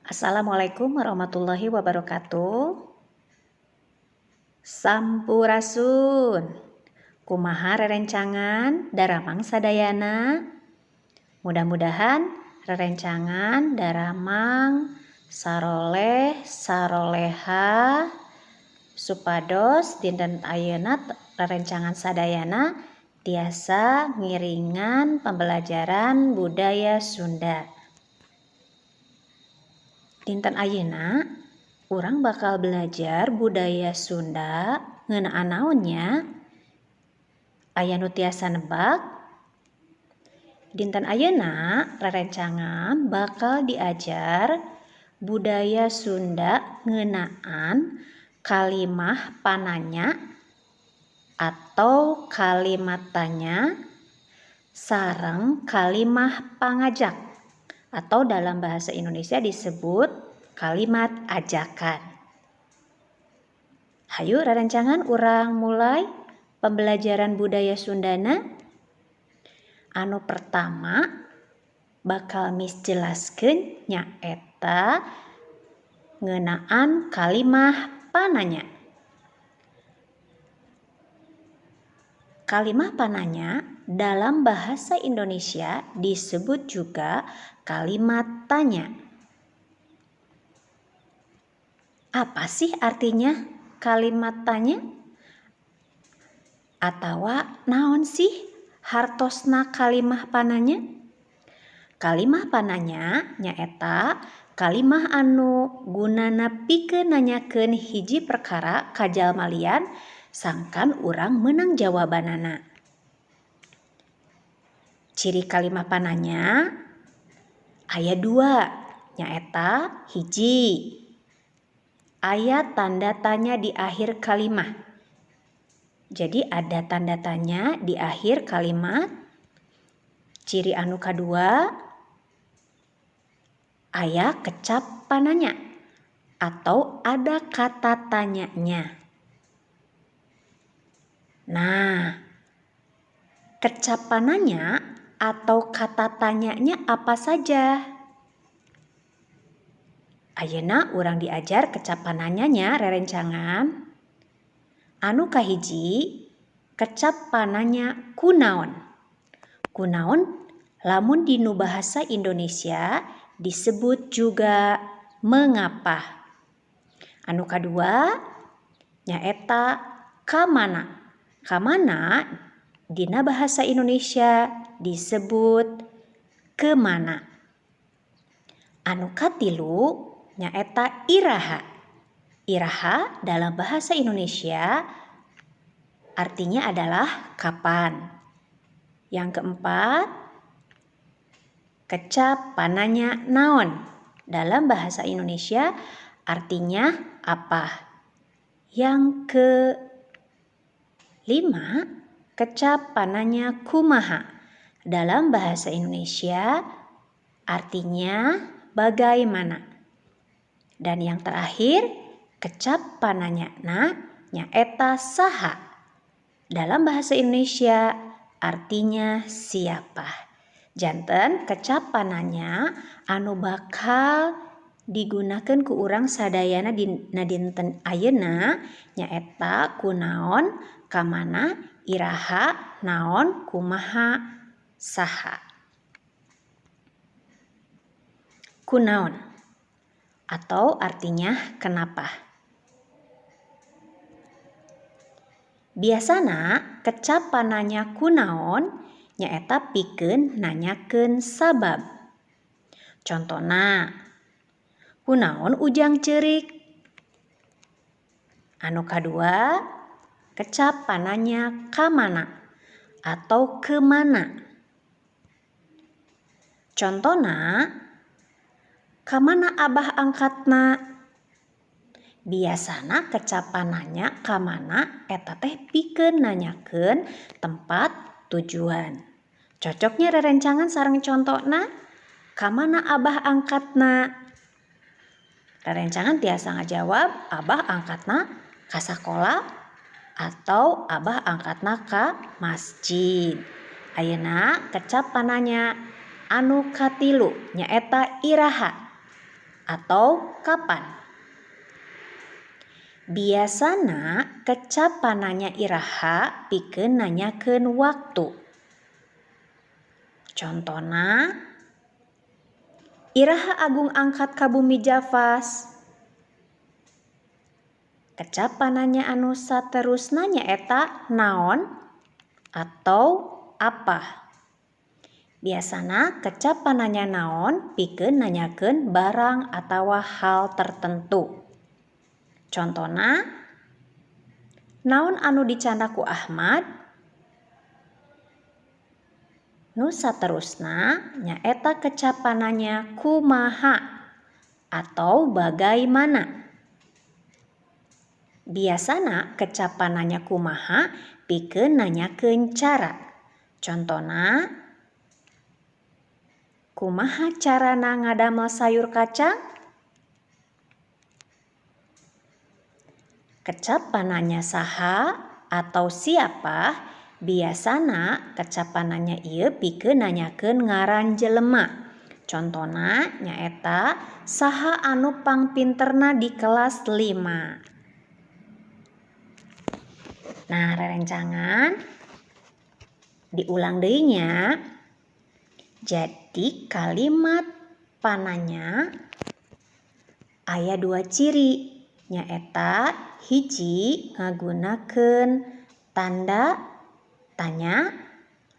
Assalamualaikum warahmatullahi wabarakatuh. Sampurasun. Kumaha rerencangan daramang sadayana. Mudah-mudahan rerencangan daramang saroleh saroleha supados dinten ayeuna rerencangan sadayana tiasa ngiringan pembelajaran budaya Sunda. Dinten ayeuna urang bakal belajar budaya Sunda ngeunaan naonnya? Aya nu tiasa nebak? Dinten ayeuna rerencangan bakal diajar budaya Sunda ngeunaan kalimah pananya atau kalimat tanya sareng kalimah pangajak atau dalam bahasa Indonesia disebut kalimat ajakan. Hayu rerencangan urang mulai pembelajaran budaya Sundana. Anu pertama bakal Miss jelaskeun nyaeta ngeunaan kalimah pananya. Kalimah pananya dalam bahasa Indonesia disebut juga kalimat tanya. Apa sih artinya kalimat tanya? Atawa naon sih hartosna kalimah pananya? Kalimah pananya nyaeta kalimah anu gunana pikeun nanyakeun hiji perkara ka jalma lian sangkan urang meunang jawabanana. Ciri kalimah pananya aya 2, nyaeta hiji aya tanda tanya di akhir kalimah. Jadi ada tanda tanya di akhir kalimat. Ciri anu kadua aya kecap pananya atau ada kata tanyanya. Nah, kecap pananya atau kata tanyanya apa saja? Ayeuna urang diajar kecap pananyanya rerencangan. Anu kahiji, kecap pananya kunaon. Kunaon lamun dinu bahasa Indonesia disebut juga mengapa. Anu kadua nyaeta kamana. Kamana dina bahasa Indonesia disebut kemana. Anu katilu nyaeta iraha. Iraha dalam bahasa Indonesia artinya adalah kapan. Yang keempat, kecap pananya naon. Dalam bahasa Indonesia artinya apa. Yang kelima, kecap pananya kumaha. Dalam bahasa Indonesia artinya bagaimana. Dan yang terakhir, kecap pananya nyaeta saha. Dalam bahasa Indonesia artinya siapa. Janten kecap pananya anu bakal digunakan ku urang sadayana dina dinten ayeuna nyaeta kunaon, kamana, iraha, naon, kumaha, saha. Kunaon atau artinya kenapa. Biasana kecap pananya kunaon nyaeta pikeun nanyakeun sabab. Contona, kunaon ujang ceurik. Anu kadua, kecap pananya kamana atau kemana. Contona, kamana abah angkatna. Biasana kecap pananya kamana eta teh pikeun nanyakeun tempat tujuan. Cocoknya rerencangan sareng contona kamana abah angkatna. Rerencangan tiasa ngajawab abah angkatna ka sakola atau abah angkatna ka masjid. Ayeuna kecap pananya anu katilu nyaeta iraha. atau kapan. Biasana kecapananya iraha pikeun nanyakeun waktu. Contona, iraha agung angkat ka bumi Javas. Kecapananya anu saterusna nyaeta naon atau apa. Biasana kecapananya naon pikeun nanyakeun barang atawa hal tertentu. Contona, naon anu dicanda ku Ahmad? Nu saterusna nyaeta kecapananya kumaha atau bagaimana. Biasana kecapananya kumaha pikeun nanyakeun cara. Contona, kumaha carana ngadamel sayur kacang? Kecapananya saha atau siapa? Biasana kecapananya ieu pikeun nanyakeun ngaran jelema. Contona nyaeta saha anu pangpinterna di kelas 5. Nah, rerencangan diulang deui nya. Jadi kalimat pananya aya 2 ciri, nyaeta hiji ngagunakeun tanda tanya,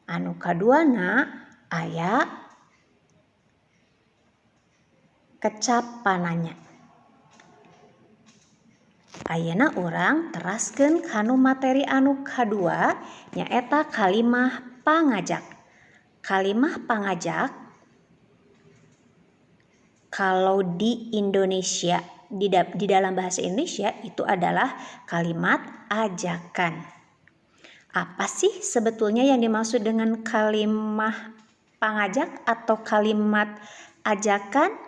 anu kaduana aya kecapananya. Ayeuna urang teraskeun kanu materi anu kadua nyaeta kalimah pangajak. Kalimah pangajak kalau di Indonesia, di dalam bahasa Indonesia itu adalah kalimat ajakan. Apa sih sebetulnya yang dimaksud dengan kalimah pangajak atau kalimat ajakan?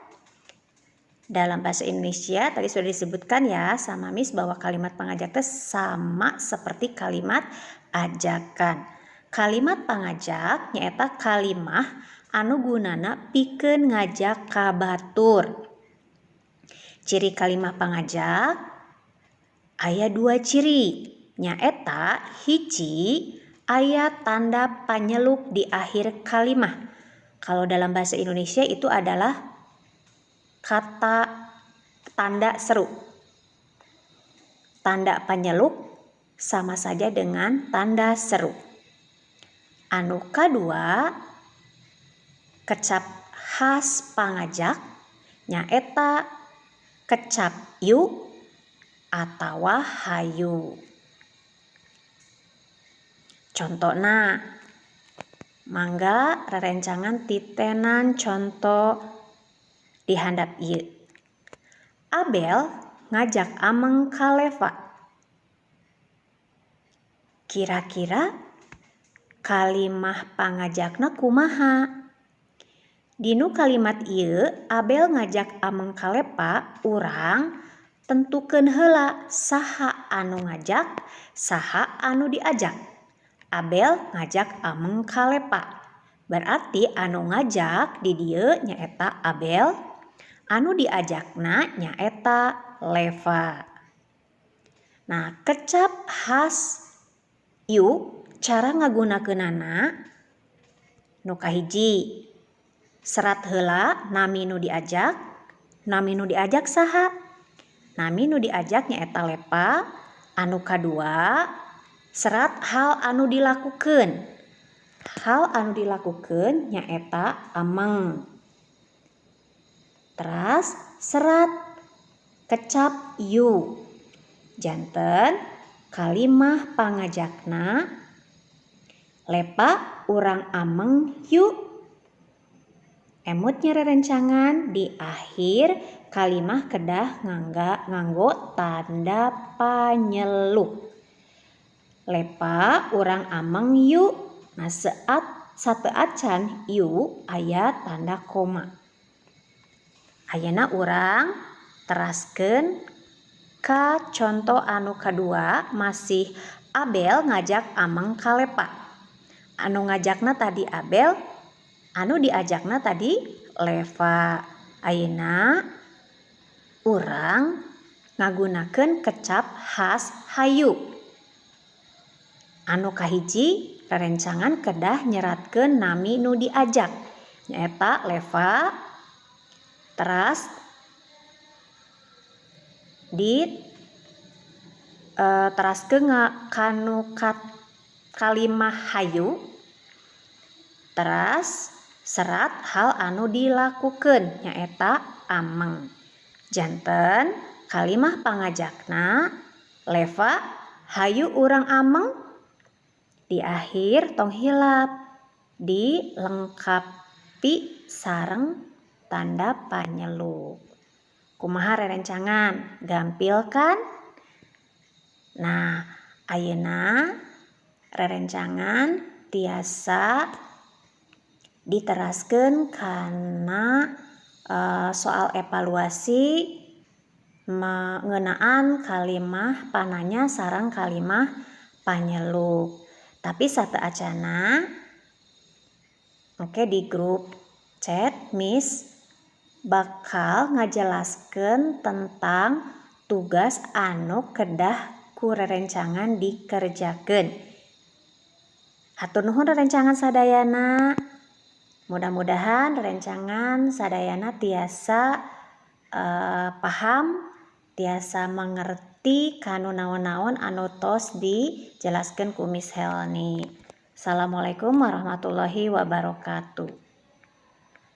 Dalam bahasa Indonesia tadi sudah disebutkan ya sama Miss bahwa kalimat pangajak itu sama seperti kalimat ajakan. Kalimat pangajak nyaeta kalimah anu gunana pikeun ngajak ka batur. Ciri kalimah pangajak aya 2 ciri, nyaeta hiji aya tanda panyeluk di akhir kalimah. Kalau dalam bahasa Indonesia itu adalah kata tanda seru. Tanda panyeluk sama saja dengan tanda seru. Anu kadua, kecap khas pangajak nyaeta kecap yu atawa hayu. Contona, mangga rerencangan titenan contoh di handap ieu. Abel ngajak Ameng ka Leva. Kira-kira kalimah pangajakna kumaha? Dinu kalimat ieu Abel ngajak Ameng ka Leva, urang tentukeun heula saha anu ngajak, saha anu diajak. Abel ngajak Ameng ka Leva. Berarti anu ngajak di dieu nyaeta Abel, anu diajakna nyaeta Leva. Nah, kecap khas yu cara ngagunakeunana nu kahiji serat heula nami nu diajak. Nami nu diajak saha? Nami nu diajak nyaeta Leva. Anu kadua serat hal anu dilakukeun. Hal anu dilakukeun nyaeta Ameng. Teras serat kecap yu. Janten kalimah pangajakna Leva urang Ameng yu. Emutnya rerencangan di akhir kalimah kedah nganggo tanda panyeluk. Leva urang Ameng yu. Nah sateuacan yu aya tanda koma. Ayeuna urang teraskeun ka contoh anu kadua masih Abel ngajak Ameng ka Leva. Anu ngajakna tadi Abel, anu diajakna tadi Leva. Ayeuna urang ngagunakeun kecap khas hayu. Anu kahiji rerencangan kedah nyeratkeun nami nu diajak nyaeta Leva. Teras teraskeun kanu kalimah hayu. Teras serat hal anu dilakukeun nyaeta ameng. Janten kalimah pangajakna Leva hayu urang ameng. Di akhir tong hilap dilengkapi sareng tanda panyeluk. Kumaha rerencangan? Gampil kan? Nah, ayeuna rerencangan tiasa diteraskeun kana soal evaluasi ngeunaan kalimah pananya sareng kalimah panyeluk. Tapi sateu acana di grup chat Miss bakal ngajelaskeun tentang tugas anu kedah ku rerencangan dikerjakeun. Hatur nuhun rerencangan sadayana. Mudah-mudahan rerencangan sadayana tiasa paham, tiasa mengerti kanu naon-naon anu tos dijelaskeun ku Miss Helni. Assalamualaikum warahmatullahi wabarakatuh.